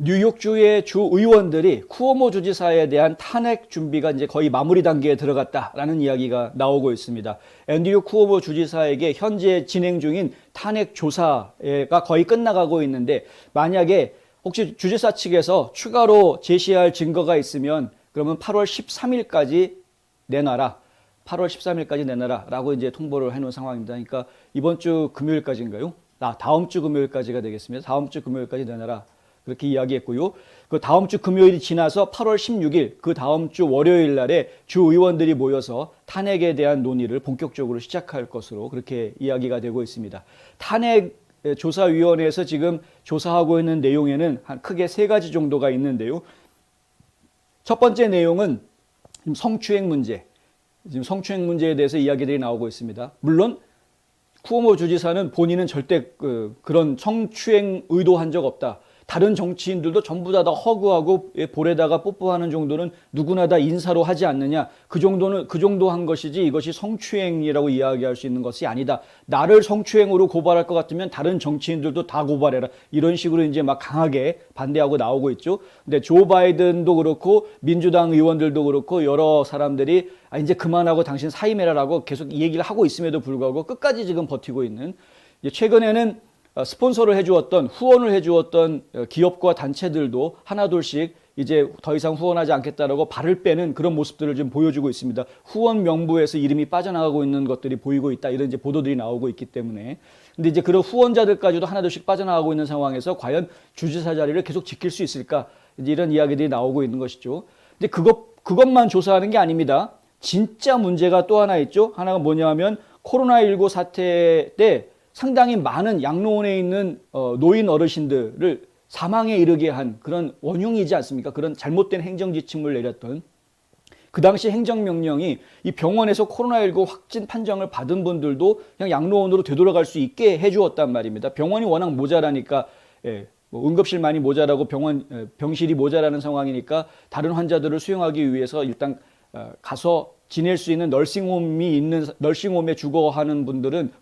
뉴욕주의 주 의원들이 쿠오모 주지사에 대한 탄핵 준비가 이제 거의 마무리 단계에 들어갔다라는 이야기가 나오고 있습니다. 앤드류 쿠오모 주지사에게 현재 진행 중인 탄핵 조사가 거의 끝나가고 있는데, 만약에 혹시 주지사 측에서 추가로 제시할 증거가 있으면 그러면 8월 13일까지 내놔라. 8월 13일까지 내놔라라고 이제 통보를 해놓은 상황입니다. 그러니까 이번 주 금요일까지인가요? 다음 주 금요일까지가 되겠습니다. 다음 주 금요일까지 내놔라. 그렇게 이야기했고요. 그 다음 주 금요일이 지나서 8월 16일, 그 다음 주 월요일 날에 주 의원들이 모여서 탄핵에 대한 논의를 본격적으로 시작할 것으로 그렇게 이야기가 되고 있습니다. 탄핵 조사위원회에서 지금 조사하고 있는 내용에는 한 크게 세 가지 정도가 있는데요. 첫 번째 내용은 성추행 문제. 지금 성추행 문제에 대해서 이야기들이 나오고 있습니다. 물론 쿠오모 주지사는 본인은 절대 그런 성추행 의도한 적 없다. 다른 정치인들도 전부 다 허구하고 볼에다가 뽀뽀하는 정도는 누구나 다 인사로 하지 않느냐. 그 정도 한 것이지 이것이 성추행이라고 이야기할 수 있는 것이 아니다. 나를 성추행으로 고발할 것 같으면 다른 정치인들도 다 고발해라. 이런 식으로 이제 막 강하게 반대하고 나오고 있죠. 근데 조 바이든도 그렇고 민주당 의원들도 그렇고 여러 사람들이 이제 그만하고 당신 사임해라라고 계속 이 얘기를 하고 있음에도 불구하고 끝까지 지금 버티고 있는, 최근에는 스폰서를 해주었던, 후원을 해주었던 기업과 단체들도 하나둘씩 이제 더 이상 후원하지 않겠다라고 발을 빼는 그런 모습들을 좀 보여주고 있습니다. 후원 명부에서 이름이 빠져나가고 있는 것들이 보이고 있다. 이런 이제 보도들이 나오고 있기 때문에. 근데 이제 그런 후원자들까지도 하나둘씩 빠져나가고 있는 상황에서 과연 주지사 자리를 계속 지킬 수 있을까? 이제 이런 이야기들이 나오고 있는 것이죠. 근데 그것만 조사하는 게 아닙니다. 진짜 문제가 또 하나 있죠. 하나가 뭐냐면 코로나19 사태 때 상당히 많은 양로원에 있는 노인 어르신들을 사망에 이르게 한 그런 원흉이지 않습니까? 그런 잘못된 행정 지침을 내렸던, 그 당시 행정명령이 이 병원에서 코로나19 확진 판정을 받은 분들도 그냥 양로원으로 되돌아갈 수 있게 해주었단 말입니다. 병원이 워낙 모자라니까, 뭐 응급실 많이 모자라고 병실이 모자라는 상황이니까 다른 환자들을 수용하기 위해서 일단 가서 지낼 수 있는 널싱홈에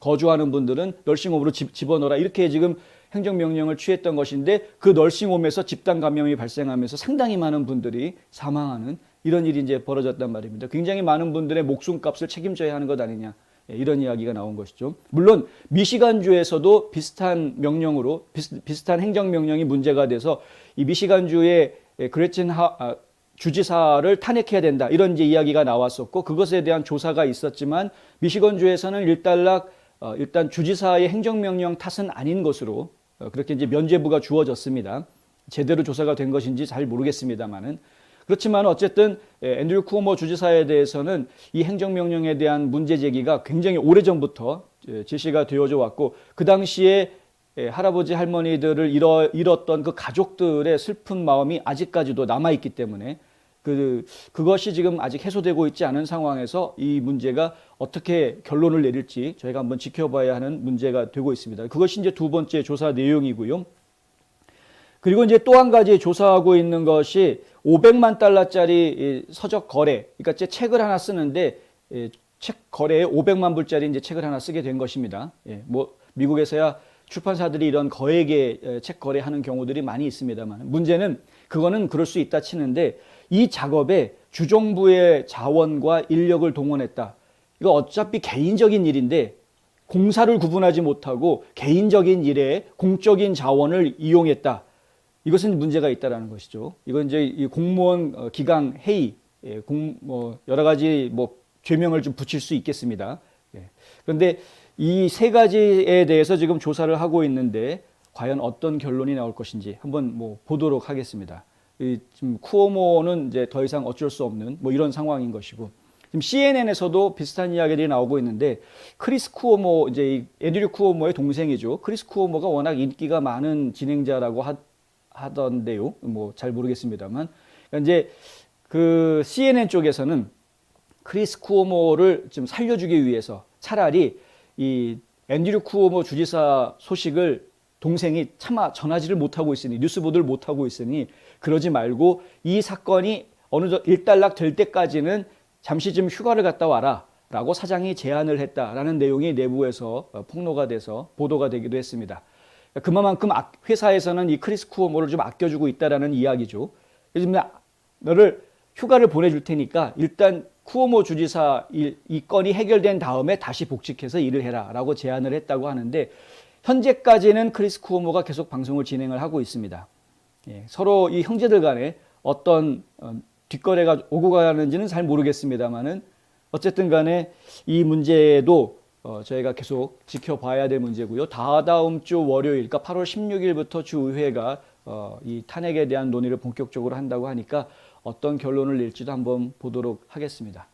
거주하는 분들은 널싱홈으로 집어넣어라. 이렇게 지금 행정명령을 취했던 것인데, 그 널싱홈에서 집단 감염이 발생하면서 상당히 많은 분들이 사망하는 이런 일이 이제 벌어졌단 말입니다. 굉장히 많은 분들의 목숨값을 책임져야 하는 것 아니냐. 이런 이야기가 나온 것이죠. 물론 미시간주에서도 비슷한 명령으로 비슷한 행정명령이 문제가 돼서 이 미시간주의 그레친 주지사를 탄핵해야 된다. 이런 이제 이야기가 나왔었고, 그것에 대한 조사가 있었지만 미시건주에서는 일단 주지사의 행정명령 탓은 아닌 것으로 그렇게 이제 면죄부가 주어졌습니다. 제대로 조사가 된 것인지 잘 모르겠습니다만은. 그렇지만 어쨌든 앤드류 쿠오모 주지사에 대해서는 이 행정명령에 대한 문제 제기가 굉장히 오래전부터 제시가 되어져 왔고, 그 당시에 할아버지 할머니들을 잃었던 그 가족들의 슬픈 마음이 아직까지도 남아있기 때문에 그것이 지금 아직 해소되고 있지 않은 상황에서 이 문제가 어떻게 결론을 내릴지 저희가 한번 지켜봐야 하는 문제가 되고 있습니다. 그것이 이제 두 번째 조사 내용이고요. 그리고 이제 또 한 가지 조사하고 있는 것이 500만 달러짜리 서적 거래. 그러니까 책을 하나 쓰는데 책 거래에 500만 불짜리 이제 책을 하나 쓰게 된 것입니다. 뭐 미국에서야 출판사들이 이런 거액의 책 거래하는 경우들이 많이 있습니다만, 문제는 그거는 그럴 수 있다 치는데, 이 작업에 주정부의 자원과 인력을 동원했다. 이거 어차피 개인적인 일인데 공사를 구분하지 못하고 개인적인 일에 공적인 자원을 이용했다. 이것은 문제가 있다라는 것이죠. 이건 이제 이 공무원 기강 회의, 여러 가지 죄명을 좀 붙일 수 있겠습니다. 그런데 이 세 가지에 대해서 지금 조사를 하고 있는데 과연 어떤 결론이 나올 것인지 한번 보도록 하겠습니다. 지금 쿠오모는 이제 더 이상 어쩔 수 없는 이런 상황인 것이고, 지금 CNN에서도 비슷한 이야기들이 나오고 있는데, 크리스 쿠오모, 이제 이 앤드류 쿠오모의 동생이죠. 크리스 쿠오모가 워낙 인기가 많은 진행자라고 하던데요. 잘 모르겠습니다만, 그러니까 이제 그 CNN 쪽에서는 크리스 쿠오모를 좀 살려주기 위해서 차라리 이 앤드류 쿠오모 주지사 소식을 동생이 차마 전하지를 못하고 있으니, 뉴스 보도를 못하고 있으니 그러지 말고 이 사건이 어느 정도 일단락 될 때까지는 잠시 좀 휴가를 갔다 와라 라고 사장이 제안을 했다라는 내용이 내부에서 폭로가 돼서 보도가 되기도 했습니다. 그만큼 회사에서는 이 크리스 쿠오모를 좀 아껴주고 있다라는 이야기죠. 그래서 너를 휴가를 보내줄 테니까 일단 쿠오모 주지사 이 건이 해결된 다음에 다시 복직해서 일을 해라라고 제안을 했다고 하는데 현재까지는 크리스 쿠오모가 계속 방송을 진행을 하고 있습니다. 예, 서로 이 형제들 간에 어떤 뒷거래가 오고 가는지는 잘 모르겠습니다만은 어쨌든 간에 이 문제도 저희가 계속 지켜봐야 될 문제고요. 다다음 주 월요일, 그러니까 8월 16일부터 주의회가 이 탄핵에 대한 논의를 본격적으로 한다고 하니까 어떤 결론을 낼지도 한번 보도록 하겠습니다.